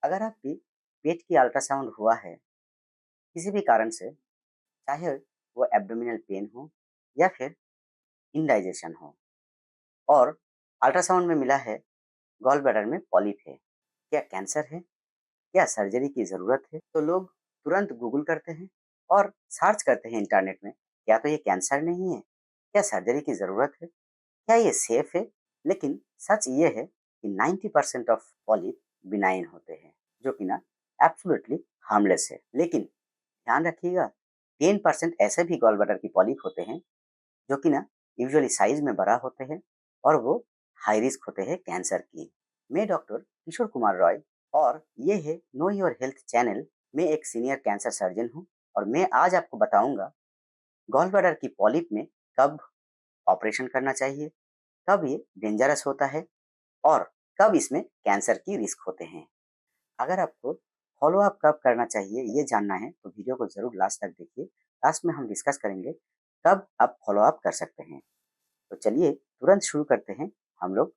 अगर आपकी पेट की अल्ट्रासाउंड हुआ है किसी भी कारण से, चाहे वो एब्डोमिनल पेन हो या फिर इंडाइजेशन हो, और अल्ट्रासाउंड में मिला है गॉल ब्लैडर में पॉलिप है, क्या कैंसर है, क्या सर्जरी की ज़रूरत है, तो लोग तुरंत गूगल करते हैं और सर्च करते हैं इंटरनेट में, क्या तो ये कैंसर नहीं है, क्या सर्जरी की ज़रूरत है, क्या ये सेफ है। लेकिन सच ये है कि 90% ऑफ पॉलिप बिनाइन होते हैं, जो कि ना एब्सोल्युटली हार्मलेस है। लेकिन ध्यान रखिएगा, 10% ऐसे भी गॉल ब्लैडर की पॉलिप होते हैं जो कि ना यूजुअली साइज में बड़ा होते हैं और वो हाई रिस्क होते हैं कैंसर की। मैं डॉक्टर किशोर कुमार रॉय, और ये है नो योर हेल्थ चैनल में एक सीनियर कैंसर सर्जन हूँ, और मैं आज आपको बताऊंगा गॉल ब्लैडर की पॉलिप में कब ऑपरेशन करना चाहिए, कब ये डेंजरस होता है, और कब इसमें कैंसर की रिस्क होते हैं। अगर आपको फॉलो अप कब करना चाहिए ये जानना है तो वीडियो को ज़रूर लास्ट तक देखिए। लास्ट में हम डिस्कस करेंगे कब आप फॉलो अप कर सकते हैं। तो चलिए तुरंत शुरू करते हैं हम लोग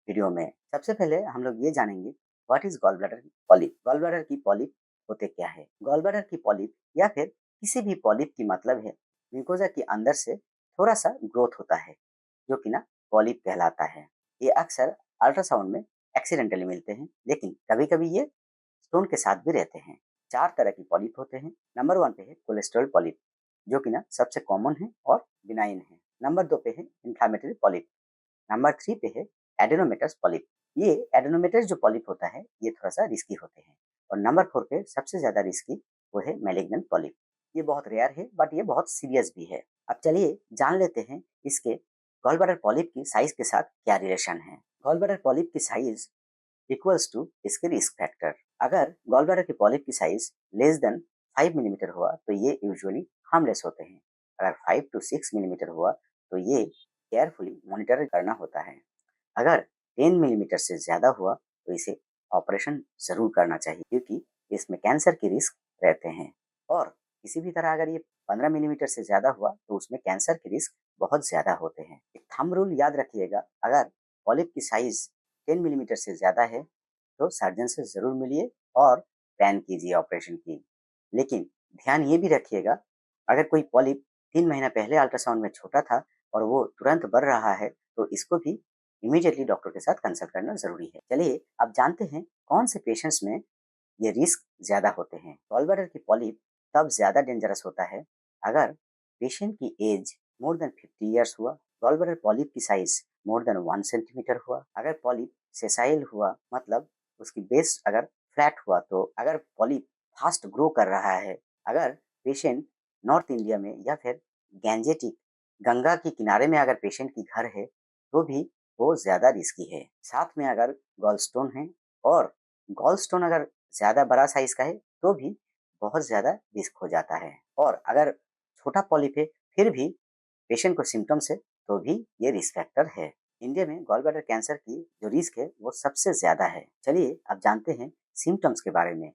वीडियो में। सबसे पहले हम लोग ये जानेंगे what is gall bladder polyp. Gall bladder की पॉलिप होते क्या है? गॉल ब्लैडर की पॉलिप या फिर किसी भी पॉलिप की मतलब है म्यूकोजा के अंदर से थोड़ा सा ग्रोथ होता है, जो कि ना पॉलिप कहलाता है। ये अक्सर अल्ट्रासाउंड में एक्सीडेंटली मिलते हैं, लेकिन कभी कभी ये स्टोन के साथ भी रहते हैं। 4 तरह की पॉलिप होते हैं। नंबर 1 पे है कोलेस्ट्रॉल पॉलिप, जो कि ना सबसे कॉमन है और बिनाइन है। नंबर 2 पे है इन्फ्लेमेटरी पॉलिप। नंबर 3 पे है एडेनोमेटस पॉलिप। ये एडेनोमेटस जो पॉलिप होता है ये थोड़ा सा रिस्की होते हैं। और नंबर 4 पे सबसे ज़्यादा रिस्की वो है मैलिग्नेंट पॉलिप। ये बहुत रेयर है बट ये बहुत सीरियस भी है। अब चलिए जान लेते हैं इसके गॉल ब्लैडर पॉलिप की साइज के साथ क्या रिलेशन है। गॉल ब्लैडर पॉलिप की साइज इक्वल्स टू इसके रिस्क फैक्टर। अगर गॉल ब्लैडर की पॉलिप की साइज लेस देन 5 मिलीमीटर हुआ तो ये यूजुअली हार्मलेस होते हैं। अगर 5 टू 6 मिलीमीटर हुआ तो ये केयरफुली मॉनिटर करना होता है। अगर 10 मिलीमीटर से ज़्यादा हुआ तो इसे ऑपरेशन ज़रूर करना चाहिए, क्योंकि इसमें कैंसर की रिस्क रहते हैं। और किसी भी तरह अगर ये 15 मिलीमीटर से ज़्यादा हुआ तो उसमें कैंसर की रिस्क बहुत ज़्यादा होते हैं। एक थंब रूल याद रखिएगा, अगर पॉलिप की साइज़ 10 मिलीमीटर से ज़्यादा है तो सर्जन से ज़रूर मिलिए और प्लान कीजिए ऑपरेशन की। लेकिन ध्यान ये भी रखिएगा, अगर कोई पॉलिप 3 महीना पहले अल्ट्रासाउंड में छोटा था और वो तुरंत बढ़ रहा है तो इसको भी इमीडिएटली डॉक्टर के साथ कंसल्ट करना ज़रूरी है। चलिए अब जानते हैं कौन से पेशेंट्स में ये रिस्क ज़्यादा होते हैं। गॉल ब्लैडर की पॉलिप तब ज़्यादा डेंजरस होता है अगर पेशेंट की एज मोर देन 50 ईयर्स हुआ, गॉल ब्लैडर पॉलिप की साइज मोर देन 1 सेंटीमीटर हुआ, अगर पॉलिप सेसाइल हुआ मतलब उसकी बेस अगर फ्लैट हुआ, तो अगर पॉलिप फास्ट ग्रो कर रहा है, अगर पेशेंट नॉर्थ इंडिया में या फिर गैंजेटिक गंगा के किनारे में अगर पेशेंट की घर है तो भी वो ज़्यादा रिस्की है। साथ में अगर गॉल स्टोन है, और गॉल स्टोन अगर ज़्यादा बड़ा साइज़ का है तो भी बहुत ज़्यादा रिस्क हो जाता है। और अगर छोटा पॉलिप है फिर भी पेशेंट को सिम्पटम्स है तो भी ये रिस्क फैक्टर है। इंडिया में गॉल ब्लैडर कैंसर की जो रिस्क है वो सबसे ज़्यादा है। चलिए अब जानते हैं सिम्पटम्स के बारे में।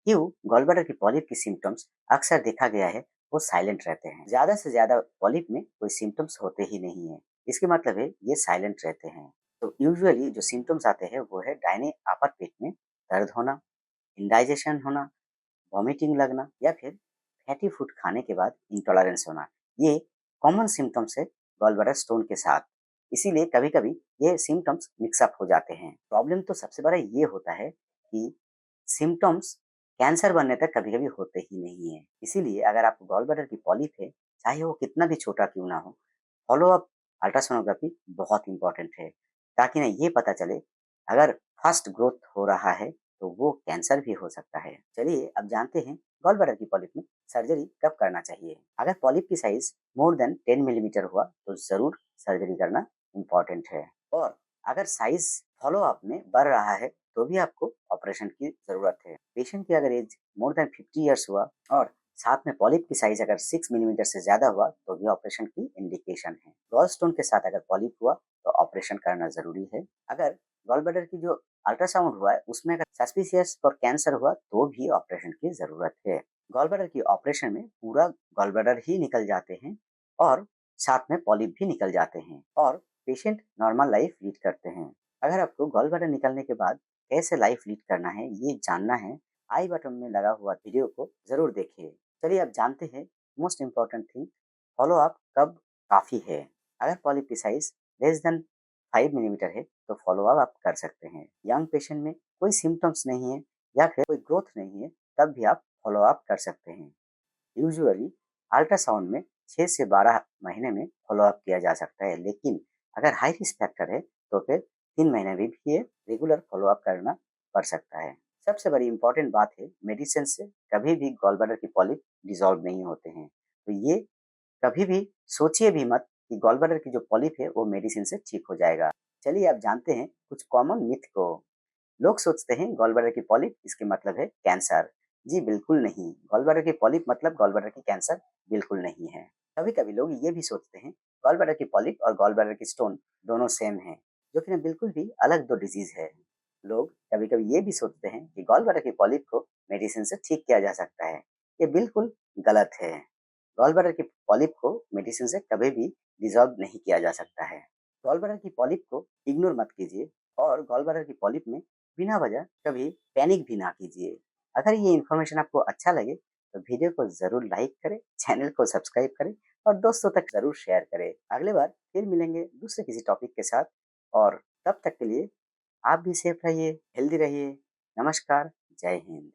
क्यों गॉल ब्लैडर की पॉलिप की सिम्पटम्स अक्सर देखा गया है वो साइलेंट रहते हैं। ज़्यादा से ज़्यादा पॉलिप में कोई सिम्पटम्स होते ही नहीं है, इसके मतलब है ये साइलेंट रहते हैं। तो यूजुअली जो सिम्पटम्स आते हैं वो है दाहिने अपर पेट में दर्द होना, इंडाइजेशन होना, वॉमिटिंग लगना, या फिर फैटी फूड खाने के बाद इंटॉलरेंस होना। ये कॉमन सिम्टम्स है गॉल ब्लैडर स्टोन के साथ। इसीलिए कभी कभी ये सिम्टम्स मिक्सअप हो जाते हैं। प्रॉब्लम तो सबसे बड़ा ये होता है कि सिम्टम्स कैंसर बनने तक कभी कभी होते ही नहीं है। इसीलिए अगर आपको गॉल ब्लैडर की पॉलिप है, चाहे वो कितना भी छोटा क्यों ना हो, फॉलो अप अल्ट्रासोनोग्राफी बहुत इंपॉर्टेंट है, ताकि ना ये पता चले अगर फास्ट ग्रोथ हो रहा है तो वो कैंसर भी हो सकता है। चलिए अब जानते हैं गॉल ब्लैडर की पॉलिप में सर्जरी कब करना चाहिए। अगर पॉलिप की साइज मोर देन 10 मिलीमीटर हुआ तो ज़रूर सर्जरी करना इम्पॉर्टेंट है। और अगर साइज फॉलो अप में बढ़ रहा है तो भी आपको ऑपरेशन की ज़रूरत है। पेशेंट की अगर एज मोर देन 50 ईयर्स हुआ और साथ में पॉलिप की साइज अगर 6 मिलीमीटर से ज़्यादा हुआ तो भी ऑपरेशन की इंडिकेशन है। गॉल स्टोन के साथ अगर पॉलिप हुआ तो ऑपरेशन करना ज़रूरी है। अगर गॉल ब्लैडर की जो अल्ट्रासाउंड हुआ है उसमें अगर सस्पिशियस फॉर कैंसर हुआ तो भी ऑपरेशन की ज़रूरत है। गॉल ब्लैडर की ऑपरेशन में पूरा गॉल ब्लैडर ही निकल जाते हैं और साथ में पॉलिप भी निकल जाते हैं और पेशेंट नॉर्मल लाइफ लीड करते हैं। अगर आपको गॉल ब्लैडर निकलने के बाद कैसे लाइफ लीड करना है ये जानना है, आई बटन में लगा हुआ वीडियो को जरूर देखिए। चलिए अब जानते हैं most important thing, follow up कब काफ़ी है। अगर पॉलिप की साइज लेस देन 5 मिलीमीटर है तो फॉलो अप आप कर सकते हैं। यंग पेशेंट में कोई सिम्टम्स नहीं है या फिर कोई ग्रोथ नहीं है तब भी आप फॉलो अप कर सकते हैं। यूजुअली अल्ट्रासाउंड में 6 से 12 महीने में फॉलो अप किया जा सकता है, लेकिन अगर हाई रिस्क फैक्टर है तो फिर 3 महीने में भी ये रेगुलर फॉलो अप करना पड़ सकता है। सबसे बड़ी इंपॉर्टेंट बात है, मेडिसिन से कभी भी गॉल ब्लैडर की पॉलिप डिसॉल्व नहीं होते हैं। तो ये कभी भी सोचिए भी मत कि गॉल ब्लैडर की जो पॉलिप है वो मेडिसिन से ठीक हो जाएगा। चलिए अब जानते हैं कुछ कॉमन मिथ को। लोग सोचते हैं गॉल ब्लैडर की पॉलिप इसके मतलब है कैंसर। जी बिल्कुल नहीं, गॉल ब्लैडर की पॉलिप मतलब गॉल ब्लैडर की कैंसर बिल्कुल नहीं है। कभी कभी लोग ये भी सोचते हैं गॉल ब्लैडर की पॉलिप और गॉल ब्लैडर की स्टोन दोनों सेम है, जो कि बिल्कुल भी अलग दो डिजीज है। लोग कभी कभी ये भी सोचते हैं कि गॉल ब्लैडर की पॉलिप को मेडिसिन से ठीक किया जा सकता है। ये बिल्कुल गलत है। गॉल ब्लैडर की पॉलिप को मेडिसिन से कभी भी डिसॉल्व नहीं किया जा सकता है। गॉल ब्लैडर की पॉलिप को इग्नोर मत कीजिए और गॉल ब्लैडर की पॉलिप में बिना वजह कभी पैनिक भी ना कीजिए। अगर ये इन्फॉर्मेशन आपको अच्छा लगे तो वीडियो को ज़रूर लाइक करें, चैनल को सब्सक्राइब करें और दोस्तों तक ज़रूर शेयर करें। अगले बार फिर मिलेंगे दूसरे किसी टॉपिक के साथ, और तब तक के लिए आप भी सेफ रहिए, हेल्दी रहिए। नमस्कार, जय हिंद।